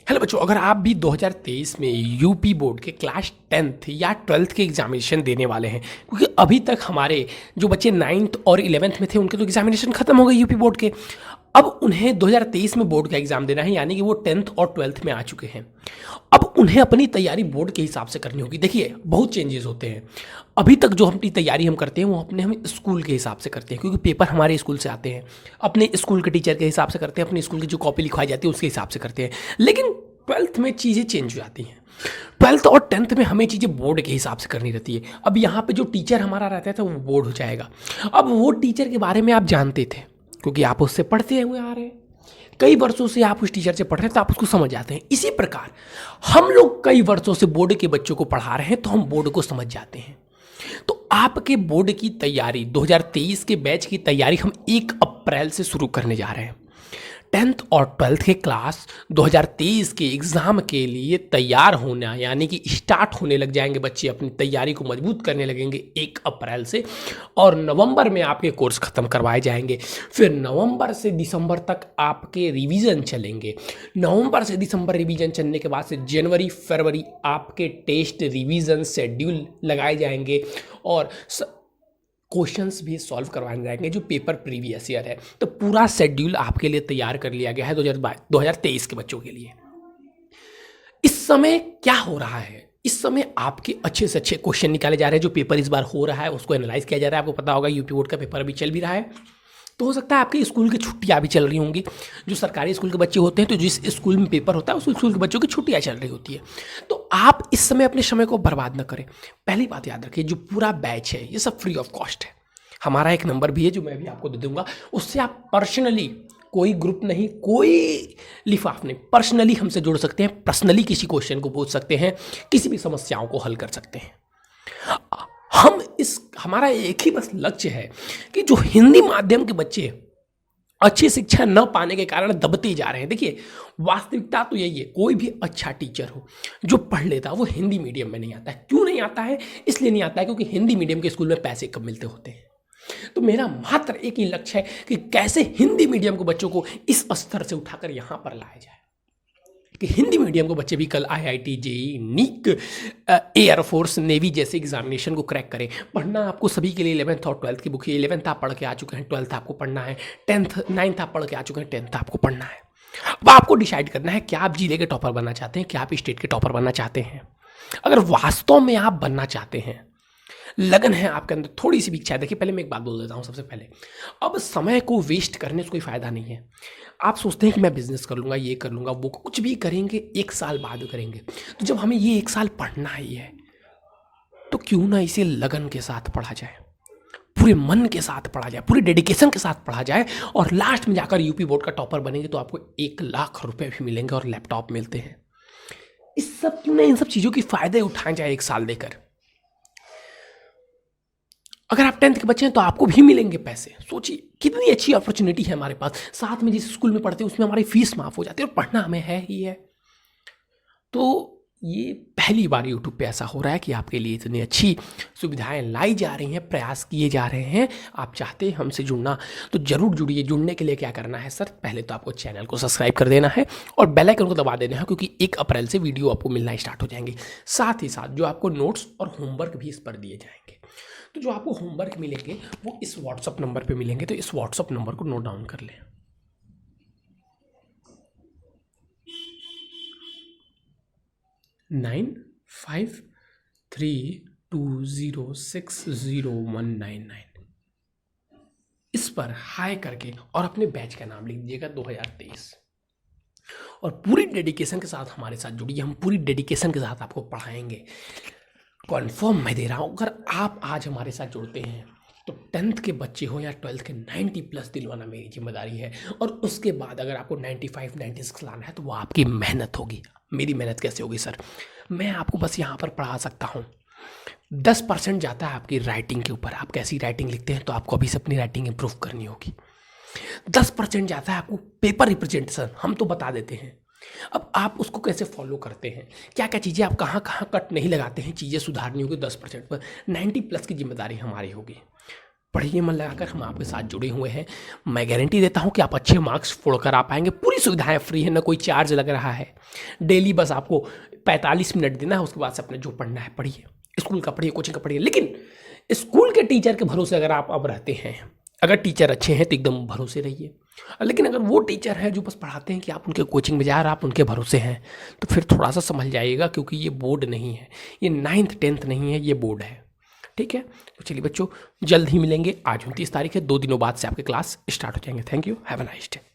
Hello बच्चों, अगर आप भी 2023 में यूपी बोर्ड के क्लास 10th या 12th के एग्जामिनेशन देने वाले हैं, क्योंकि अभी तक हमारे जो बच्चे 9th और 11th में थे उनके तो एग्जामिनेशन खत्म हो गए यूपी बोर्ड के। अब उन्हें 2023 में बोर्ड का एग्जाम देना है, यानी कि वो 10th और 12th में आ चुके हैं। अब उन्हें अपनी तैयारी बोर्ड के हिसाब से करनी होगी। देखिए, बहुत चेंजेस होते हैं। अभी तक जो अपनी तैयारी हम करते हैं वो हम स्कूल के हिसाब से करते हैं, क्योंकि पेपर हमारे स्कूल से आते हैं। अपने स्कूल के टीचर के हिसाब से करते हैं, अपने स्कूल की जो कॉपी लिखवाई जाती है उसके हिसाब से करते हैं। लेकिन 12th में चीज़ें चेंज हो जाती हैं। 12th और 10th में हमें चीज़ें बोर्ड के हिसाब से करनी रहती है। अब यहाँ पे जो टीचर हमारा रहता था वो बोर्ड हो जाएगा। अब वो टीचर के बारे में आप जानते थे, क्योंकि आप उससे पढ़ते हुए आ रहे हैं। कई वर्षों से आप उस टीचर से पढ़ रहे हैं तो आप उसको समझ जाते हैं। इसी प्रकार हम लोग कई वर्षों से बोर्ड के बच्चों को पढ़ा रहे हैं तो हम बोर्ड को समझ जाते हैं। तो आपके बोर्ड की तैयारी 2023 के बैच की तैयारी हम 1 अप्रैल से शुरू करने जा रहे हैं। 10th और 12th के क्लास 2023 के एग्ज़ाम के लिए तैयार होना, यानी कि स्टार्ट होने लग जाएंगे। बच्चे अपनी तैयारी को मजबूत करने लगेंगे 1 अप्रैल से, और नवंबर में आपके कोर्स ख़त्म करवाए जाएंगे। फिर नवंबर से दिसंबर तक आपके रिवीजन चलेंगे। नवंबर से दिसंबर रिवीजन चलने के बाद से जनवरी फरवरी आपके टेस्ट रिवीजन शेड्यूल लगाए जाएंगे और क्वेश्चंस भी सॉल्व करवाए जाएंगे जो पेपर प्रीवियस ईयर है। तो पूरा शेड्यूल आपके लिए तैयार कर लिया गया है 2023 के बच्चों के लिए। इस समय क्या हो रहा है? इस समय आपके अच्छे से अच्छे क्वेश्चन निकाले जा रहे हैं। जो पेपर इस बार हो रहा है उसको एनालाइज किया जा रहा है। आपको पता होगा यूपी बोर्ड का पेपर अभी चल भी रहा है, तो हो सकता है आपके स्कूल की छुट्टियां भी चल रही होंगी। जो सरकारी स्कूल के बच्चे होते हैं तो जिस स्कूल में पेपर होता है उस स्कूल के बच्चों की छुट्टियां चल रही होती है। तो आप इस समय अपने समय को बर्बाद न करें। पहली बात याद रखिए, जो पूरा बैच है ये सब फ्री ऑफ कॉस्ट है। हमारा एक नंबर भी है जो मैं भी आपको दे दूंगा, उससे आप पर्सनली, कोई ग्रुप नहीं, कोई लिफाफ नहीं, पर्सनली हमसे जुड़ सकते हैं। पर्सनली किसी क्वेश्चन को पूछ सकते हैं, किसी भी समस्याओं को हल कर सकते हैं। हमारा एक ही बस लक्ष्य है कि जो हिंदी माध्यम के बच्चे अच्छी शिक्षा न पाने के कारण दबते जा रहे हैं। देखिए, वास्तविकता तो यही है, कोई भी अच्छा टीचर हो जो पढ़ लेता है वो हिंदी मीडियम में नहीं आता है। क्यों नहीं आता है? इसलिए नहीं आता है क्योंकि हिंदी मीडियम के स्कूल में पैसे कम मिलते होते हैं। तो मेरा मात्र एक ही लक्ष्य है कि कैसे हिंदी मीडियम के बच्चों को इस स्तर से उठाकर यहां पर लाया जाए कि हिंदी मीडियम के बच्चे भी कल IIT, JEE, NEET, air force, navy जैसे एग्जामिनेशन को क्रैक करें। पढ़ना आपको सभी के लिए 11th और 12th की बुक है। 11th आप पढ़ के आ चुके हैं, 12th आपको पढ़ना है, 9th आप पढ़ के आ चुके हैं, 10th आपको पढ़ना है। अब आपको डिसाइड करना है क्या आप जिले के टॉपर बनना चाहते हैं, क्या आप स्टेट के टॉपर बनना चाहते हैं। अगर वास्तव में आप बनना चाहते हैं, लगन है आपके अंदर, थोड़ी सी भी इच्छा है। देखिए, पहले मैं एक बात बोल देता हूँ सबसे पहले, अब समय को वेस्ट करने से कोई फ़ायदा नहीं है। आप सोचते हैं कि मैं बिजनेस कर लूँगा, ये कर लूँगा, वो कुछ भी करेंगे 1 साल बाद करेंगे। तो जब हमें ये 1 साल पढ़ना ही है तो क्यों ना इसे लगन के साथ पढ़ा जाए, पूरे मन के साथ पढ़ा जाए, पूरे डेडिकेशन के साथ पढ़ा जाए, और लास्ट में जाकर यूपी बोर्ड का टॉपर बनेंगे तो आपको 1 लाख रुपए भी मिलेंगे और लैपटॉप मिलते हैं। इस सब क्यों ना इन सब चीज़ों की फ़ायदे उठाए जाए 1 साल देकर। अगर आप 10th के बच्चे हैं तो आपको भी मिलेंगे पैसे। सोचिए कितनी अच्छी अपॉर्चुनिटी है हमारे पास। साथ में जिस स्कूल में पढ़ते हैं उसमें हमारी फीस माफ़ हो जाती है और पढ़ना हमें है ही है। तो ये पहली बार यूट्यूब पे ऐसा हो रहा है कि आपके लिए इतनी अच्छी सुविधाएं लाई जा रही हैं, प्रयास किए जा रहे हैं। आप चाहते हैं हमसे जुड़ना तो ज़रूर जुड़िए। जुड़ने के लिए क्या करना है सर? पहले तो आपको चैनल को सब्सक्राइब कर देना है और बेल आइकन को दबा देना है, क्योंकि 1 अप्रैल से वीडियो आपको मिलना स्टार्ट हो जाएंगे। साथ ही साथ जो आपको नोट्स और होमवर्क भी इस पर दिए जाएंगे। तो जो आपको होमवर्क मिलेंगे वो इस व्हाट्सअप नंबर पे मिलेंगे, तो इस व्हाट्सअप नंबर को नोट डाउन कर लें। 9532060199। इस पर हाय करके और अपने बैच का नाम लिख दीजिएगा 2023, और पूरी डेडिकेशन के साथ हमारे साथ जुड़िए। हम पूरी डेडिकेशन के साथ आपको पढ़ाएंगे। कॉन्फर्म मैं दे रहा हूँ, अगर आप आज हमारे साथ जुड़ते हैं तो 10th के बच्चे हो या 12th के 90+ दिलवाना मेरी जिम्मेदारी है। और उसके बाद अगर आपको 95, 96 लाना है तो वो आपकी मेहनत होगी। मेरी मेहनत कैसे होगी सर? मैं आपको बस यहाँ पर पढ़ा सकता हूँ। 10% जाता है आपकी राइटिंग के ऊपर, आप कैसी राइटिंग लिखते हैं, तो आपको अभी से अपनी राइटिंग इंप्रूव करनी होगी। 10% जाता है आपको पेपर रिप्रेजेंटेशन, हम तो बता देते हैं। अब आप उसको कैसे फॉलो करते हैं, क्या क्या चीज़ें आप कहाँ कहाँ कट नहीं लगाते हैं, चीज़ें सुधारनी होगी 10% पर। 90+ की जिम्मेदारी हमारी होगी। पढ़िए मन लगाकर, हम आपके साथ जुड़े हुए हैं। मैं गारंटी देता हूँ कि आप अच्छे मार्क्स फोड़ कर आ पाएंगे। पूरी सुविधाएं फ्री है, ना कोई चार्ज लग रहा है। डेली बस आपको 45 मिनट देना है, उसके बाद से अपने जो पढ़ना है पढ़िए, स्कूल का पढ़िए, कोचिंग का पढ़िए। लेकिन स्कूल के टीचर के भरोसे अगर आप अब रहते हैं, अगर टीचर अच्छे हैं तो एकदम भरोसे रहिए। लेकिन अगर वो टीचर हैं जो बस पढ़ाते हैं कि आप उनके कोचिंग में जा रहे, आप उनके भरोसे हैं, तो फिर थोड़ा सा संभल जाइएगा, क्योंकि ये बोर्ड नहीं है, ये 9th 10th नहीं है, ये बोर्ड है। ठीक है, तो चलिए बच्चों, जल्द ही मिलेंगे। आज 29 तारीख है, 2 दिनों बाद से आपके क्लास स्टार्ट हो जाएंगे। Thank you, have a nice day.